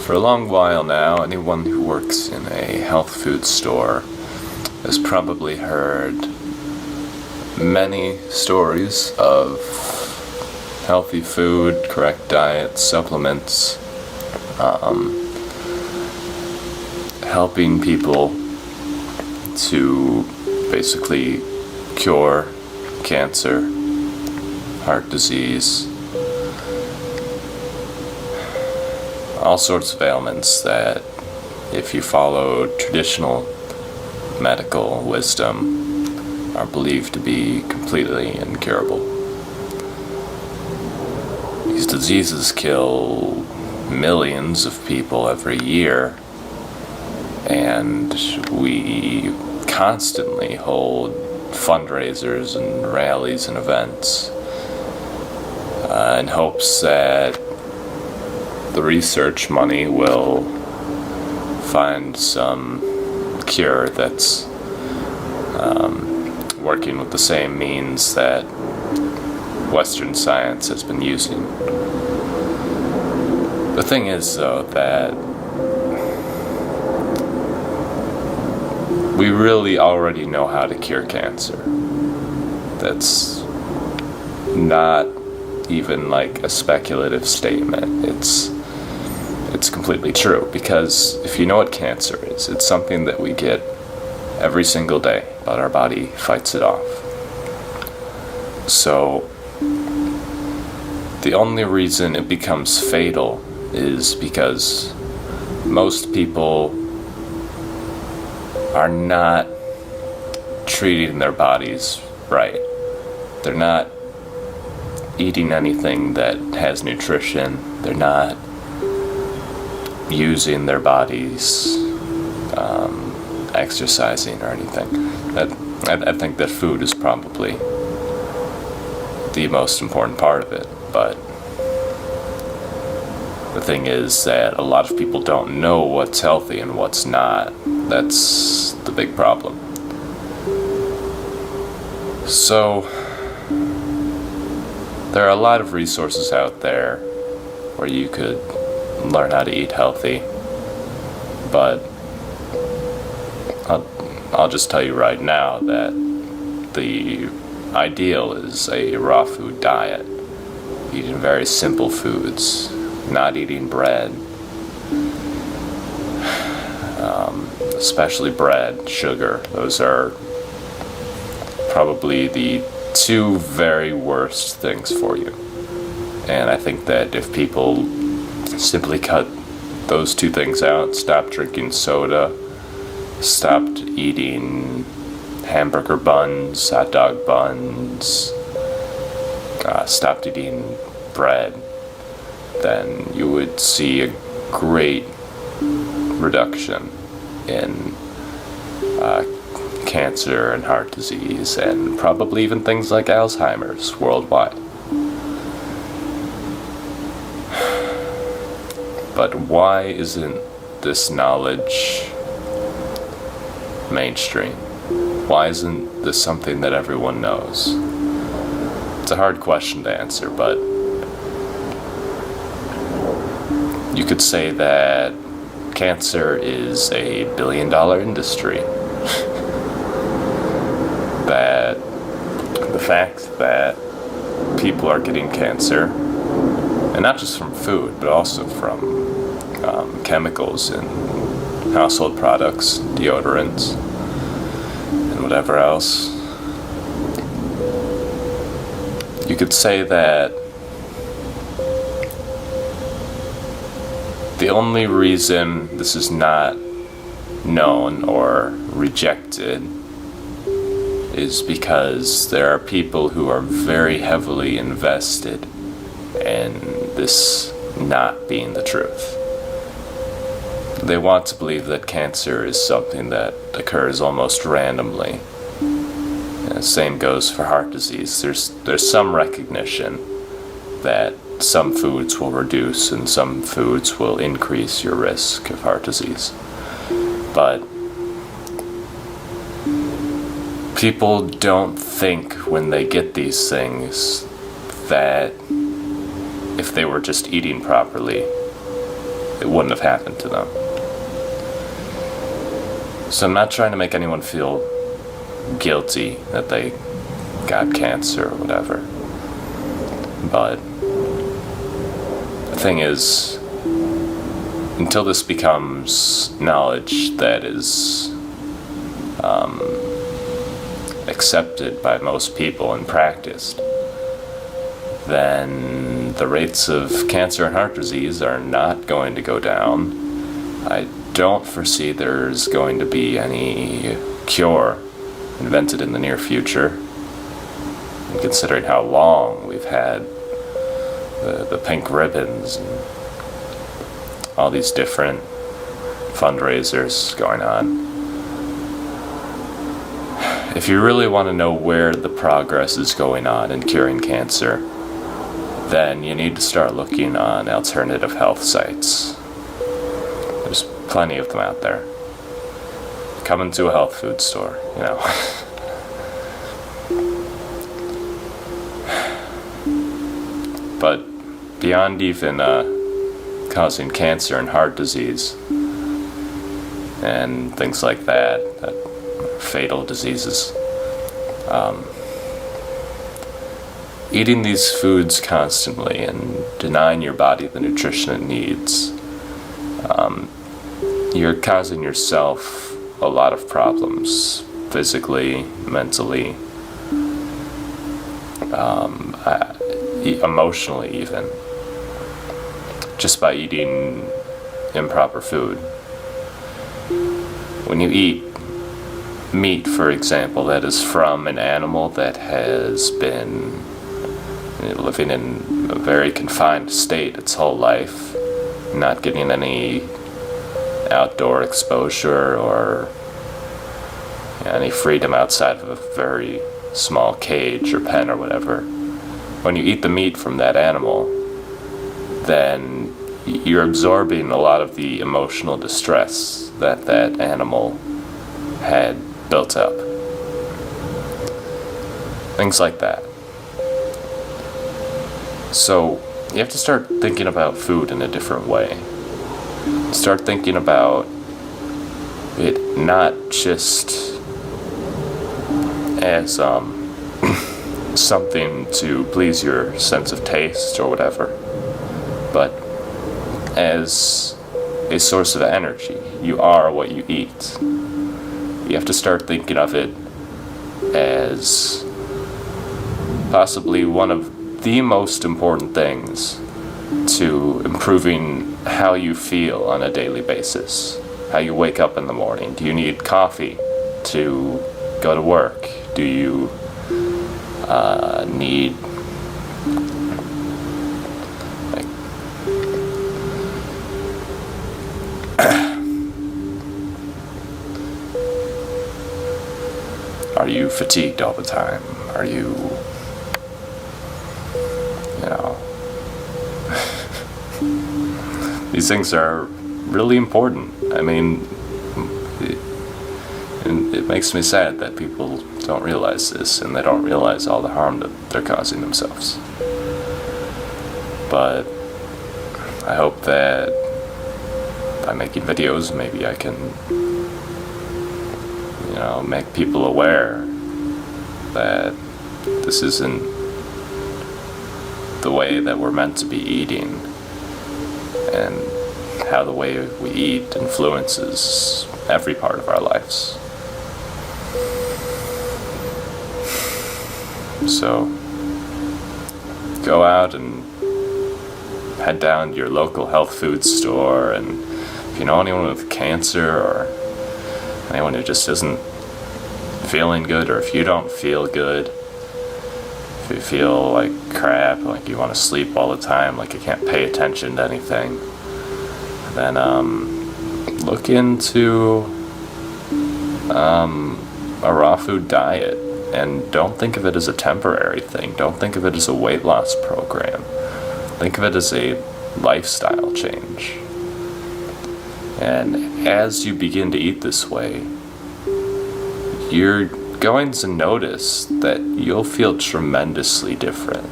For a long while now, anyone who works in a health food store has probably heard many stories of healthy food, correct diet, supplements, helping people to basically cure cancer, heart disease, all sorts of ailments that, if you follow traditional medical wisdom, are believed to be completely incurable. These diseases kill millions of people every year, and we constantly hold fundraisers and rallies and events in hopes that the research money will find some cure that's working with the same means that Western science has been using. The thing is, though, that we really already know how to cure cancer. That's not even like a speculative statement. It's completely true, because if you know what cancer is, it's something that we get every single day, but our body fights it off. So the only reason it becomes fatal is because most people are not treating their bodies right. They're not eating anything that has nutrition. They're not using their bodies, exercising or anything. I think that food is probably the most important part of it, but the thing is that a lot of people don't know what's healthy and what's not. That's the big problem. So there are a lot of resources out there where you could learn how to eat healthy, but I'll just tell you right now that the ideal is a raw food diet, eating very simple foods, not eating bread, especially bread, sugar. Those are probably the two very worst things for you. And I think that if people simply cut those two things out, stopped drinking soda, stopped eating hamburger buns, hot dog buns, stopped eating bread, then you would see a great reduction in cancer and heart disease, and probably even things like Alzheimer's worldwide. But why isn't this knowledge mainstream? Why isn't this something that everyone knows? It's a hard question to answer, but you could say that cancer is a billion-dollar industry. That the fact that people are getting cancer, and not just from food, but also from chemicals in household products, deodorants, and whatever else. You could say that the only reason this is not known or rejected is because there are people who are very heavily invested in this not being the truth. They want to believe that cancer is something that occurs almost randomly. And the same goes for heart disease. There's some recognition that some foods will reduce and some foods will increase your risk of heart disease. But people don't think when they get these things that if they were just eating properly, it wouldn't have happened to them. So I'm not trying to make anyone feel guilty that they got cancer or whatever. But the thing is, until this becomes knowledge that is accepted by most people and practiced, then the rates of cancer and heart disease are not going to go down. I don't foresee there's going to be any cure invented in the near future. And considering how long we've had the pink ribbons and all these different fundraisers going on. If you really want to know where the progress is going on in curing cancer, then you need to start looking on alternative health sites. There's plenty of them out there. Come into a health food store, you know. But beyond even causing cancer and heart disease and things like that fatal diseases, eating these foods constantly and denying your body the nutrition it needs, you're causing yourself a lot of problems, physically, mentally, emotionally even, just by eating improper food. When you eat meat, for example, that is from an animal that has been living in a very confined state its whole life, not getting any outdoor exposure or any freedom outside of a very small cage or pen or whatever. When you eat the meat from that animal, then you're absorbing a lot of the emotional distress that that animal had built up. Things like that. So you have to start thinking about food in a different way. Start thinking about it not just as something to please your sense of taste or whatever, but as a source of energy. You are what you eat. You have to start thinking of it as possibly one of the most important things to improving how you feel on a daily basis. How you wake up in the morning. Do you need coffee to go to work? Do you need are you fatigued all the time? Are you, you know, these things are really important. I mean, it makes me sad that people don't realize this, and they don't realize all the harm that they're causing themselves. But I hope that by making videos, maybe I can, you know, make people aware that this isn't the way that we're meant to be eating, and how the way we eat influences every part of our lives. So go out and head down to your local health food store, and if you know anyone with cancer or anyone who just isn't feeling good, or if you don't feel good, if you feel like crap, like you want to sleep all the time, like you can't pay attention to anything, then look into a raw food diet. And don't think of it as a temporary thing. Don't think of it as a weight loss program. Think of it as a lifestyle change. And as you begin to eat this way, you're going to notice that you'll feel tremendously different.